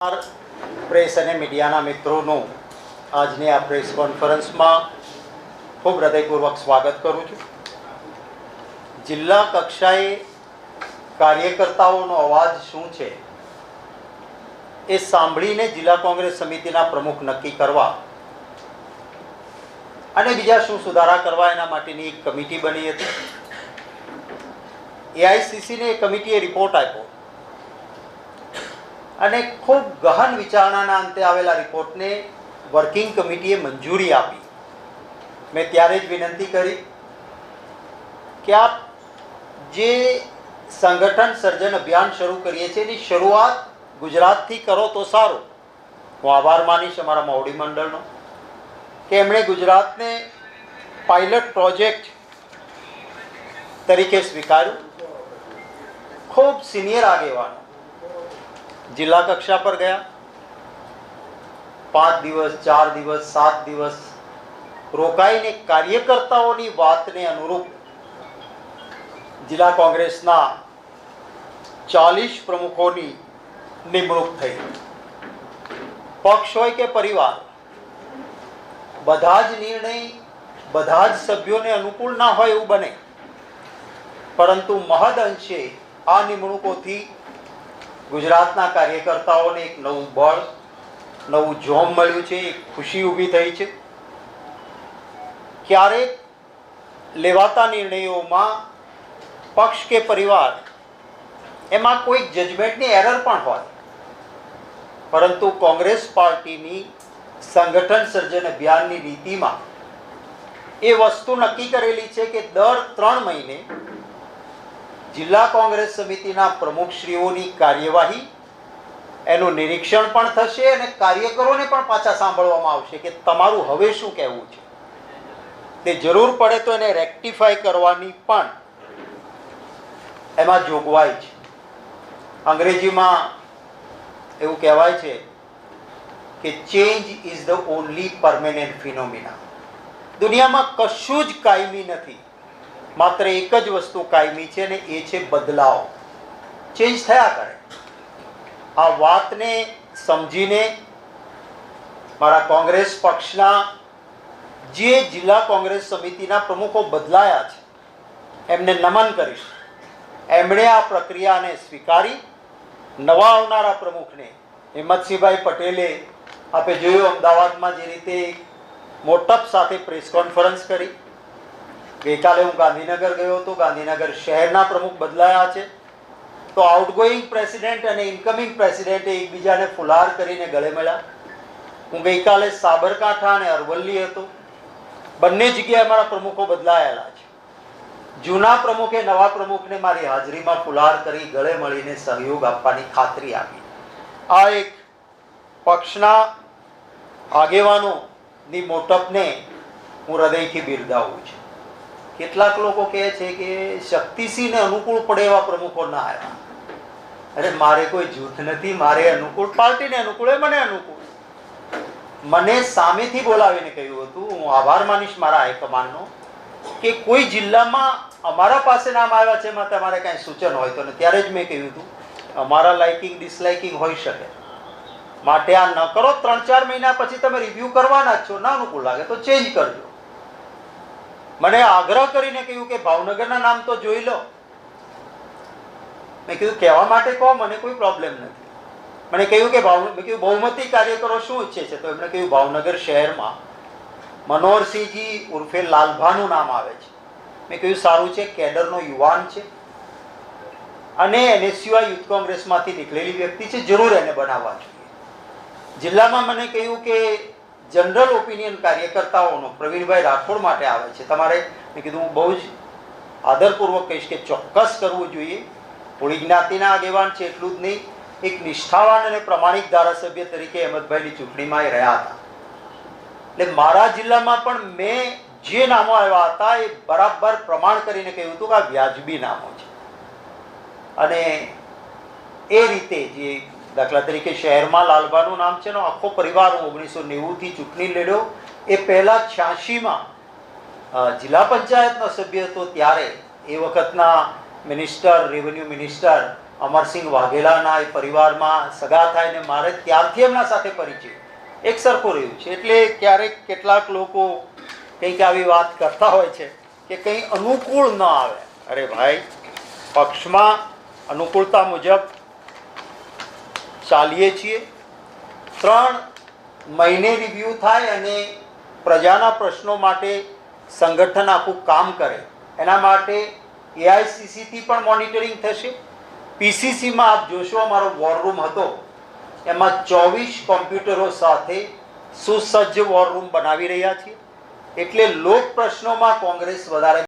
Press અને મીડિયાના મિત્રોનું આજની આ પ્રેસ કોન્ફરન્સમાં ખૂબ હૃદયપૂર્વક સ્વાગત કરું છું. જિલ્લા કક્ષાએ કાર્યકર્તાઓનો અવાજ શું છે એ સાંભળીને જિલ્લા કોંગ્રેસ સમિતિના પ્રમુખ નક્કી કરવા અને બીજા શું સુધારા કરવા એના માટેની એક કમિટી બની હતી. એઆઈસીસીને એ કમિટીએ રિપોર્ટ આપ્યો અને ખૂબ ગહન વિચારણાના અંતે આવેલા રિપોર્ટને વર્કિંગ કમિટીએ મંજૂરી આપી. મેં ત્યારે જ વિનંતી કરી કે આપ જે સંગઠન સર્જન અભિયાન શરૂ કરીએ છીએ એની શરૂઆત ગુજરાતથી કરો તો સારું. હું આભાર માનીશ અમારા મોવડી મંડળનો કે એમણે ગુજરાતને પાયલટ પ્રોજેક્ટ તરીકે સ્વીકાર્યું. ખૂબ સિનિયર આગેવાનો જિલ્લા કક્ષા પર ગયા. 5 દિવસ 4 દિવસ 7 દિવસ રોકાઈને કાર્યકર્તાઓની વાતને અનુરૂપ જિલ્લા કોંગ્રેસના 40 પ્રમુખોની નિમણૂક થઈ. પક્ષ હોય કે પરિવાર, બધા જ નિર્ણય બધા જ સભ્યોને અનુકૂળ ના હોય એવું બને, પરંતુ મહદ અંશે આ નિમણૂકોથી ગુજરાતના કાર્યકર્તાઓને એક નવું બળ, નવું જોમ મળ્યું છે, એક ખુશી ઊભી થઈ છે. ક્યારેક લેવાતા નિર્ણયોમાં પક્ષ કે પરિવાર એમાં કોઈ જજમેન્ટની એરર પણ હોય, પરંતુ કોંગ્રેસ પાર્ટીની સંગઠન સર્જન અભિયાનની નીતિમાં એ વસ્તુ નક્કી કરેલી છે કે દર 3 મહિને જિલ્લા કોંગ્રેસ સમિતિના પ્રમુખશ્રીઓની કાર્યવાહી, એનું નિરીક્ષણ પણ થશે અને કાર્યકરોને પણ પાછા સાંભળવામાં આવશે કે તમારું હવે શું કહેવું છે. તે જરૂર પડે તો એને રેક્ટિફાય કરવાની પણ એમાં જોગવાઈ છે. અંગ્રેજીમાં એવું કહેવાય છે કે change is the only permanent phenomena. દુનિયામાં કશું જ કાયમી નથી, માત્ર એક જ વસ્તુ કાયમી છે અને એ છે બદલાવ. ચેન્જ થયા કરે. આ વાતને સમજીને મારા કોંગ્રેસ પક્ષના જે જિલ્લા કોંગ્રેસ સમિતિના પ્રમુખો બદલાયા છે એમને નમન કરીશ. એમણે આ પ્રક્રિયાને સ્વીકારી નવા આવનારા પ્રમુખને હિંમતસિંહભાઈ પટેલે આપે જોયું અમદાવાદમાં જે રીતે મોટપ સાથે પ્રેસ કોન્ફરન્સ કરી. ગઈકાલે હું ગાંધીનગર ગયો હતો. ગાંધીનગર શહેરના પ્રમુખ બદલાયા છે તો આઉટગોઈંગ પ્રેસિડેન્ટ અને ઇન્કમિંગ પ્રેસિડેન્ટે એકબીજાને ફુલાર કરીને ગળે મળ્યા. હું ગઈકાલે સાબરકાંઠા અને અરવલ્લી હતો. બંને જગ્યાએ મારા પ્રમુખો બદલાયેલા છે. જૂના પ્રમુખે નવા પ્રમુખને મારી હાજરીમાં ફુલાર કરી ગળે મળીને સહયોગ આપવાની ખાતરી આપી. આ એક પક્ષના આગેવાનોની મોટપને હું હૃદયથી બિરદાવું છું. કેટલાક લોકો કહે છે કે શક્તિસિંહને અનુકૂળ પડે એવા પ્રમુખો ના આવ્યા. અરે મારે કોઈ જૂથ નથી, મારે અનુકૂળ પાર્ટીને અનુકૂળ હોય, મને અનુકૂળ. મને સામેથી બોલાવીને કહ્યું હતું, હું આભાર માનીશ મારા હાઈકમાન્ડનો, કે કોઈ જિલ્લામાં અમારા પાસે નામ આવ્યા છે એમાં તમારે કાંઈ સૂચન હોય તો. ત્યારે જ મેં કહ્યું હતું અમારા લાઇકિંગ ડિસલાઇકિંગ હોઈ શકે, માટે આ ન કરો. 3-4 મહિના પછી તમે રિવ્યૂ કરવાના જ છો, ના અનુકૂળ લાગે તો ચેન્જ કરજો. મને આગ્રહ કરીને કહ્યું કે ભાવનગરના નામ તો જોઈ લો. મેં કીધું કહેવા માટે કહો, મને કોઈ પ્રોબ્લેમ નથી. મને કહ્યું કે મેં કીધું બહુમતી કાર્યકરો શું ઈચ્છે છે, તો એમણે કહ્યું ભાવનગર શહેરમાં મનોહરસિંહજી ઉર્ફે લાલભાનું નામ આવે છે. મેં કહ્યું સારું છે, કેડરનો યુવાન છે અને NSUI યુથ કોંગ્રેસમાંથી નીકળેલી વ્યક્તિ છે, જરૂર એને બનાવવા જોઈએ. જિલ્લામાં મને કહ્યું કે જનરલ ઓપિનિયન કાર્યકર્તાઓનો પ્રવીણભાઈ રાઠોડ માટે આવે છે તમારે. મેં કીધું હું બહુ જ આદરપૂર્વક કહીશ કે ચોક્કસ કરવું જોઈએ. હોળી જ્ઞાતિના આગેવાન છે એટલું જ નહીં, એક નિષ્ઠાવાન અને પ્રમાણિક ધારાસભ્ય તરીકે અહેમદભાઈની ચૂંટણીમાં એ રહ્યા હતા. એટલે મારા જિલ્લામાં પણ મેં જે નામો આવ્યા હતા એ બરાબર પ્રમાણ કરીને કહ્યું હતું કે આ વ્યાજબી નામો છે. અને એ રીતે જે દાખલા તરીકે શહેરમાં લાલબાનું નામ છે, આખો પરિવાર 1990થી ચૂંટણી લડ્યો. એ પહેલા 86માં જિલ્લા પંચાયતનો સભ્ય હતો, ત્યારે એ વખતના મિનિસ્ટર, રેવન્યુ મિનિસ્ટર અમરસિંહ વાઘેલાના એ પરિવારમાં સગા થાય ને મારે ત્યારથી એમના સાથે પરિચય એક સરખું રહ્યું છે. એટલે ક્યારેક કેટલાક લોકો કંઈક આવી વાત કરતા હોય છે કે કંઈ અનુકૂળ ન આવે. અરે ભાઈ, પક્ષમાં અનુકૂળતા મુજબ ચાલીએ છીએ. 3 મહિને રિવ્યૂ થાય અને પ્રજાના પ્રશ્નો માટે સંગઠન આખું કામ કરે. એના માટે એઆઈસીસીથી પણ મોનિટરિંગ થશે. પીસીસીમાં આપ જોશો અમારો વોર રૂમ હતો, એમાં 24 કોમ્પ્યુટરો સાથે સુસજ્જ વોર રૂમ બનાવી રહ્યા છીએ. એટલે લોક પ્રશ્નોમાં કોંગ્રેસ વધારે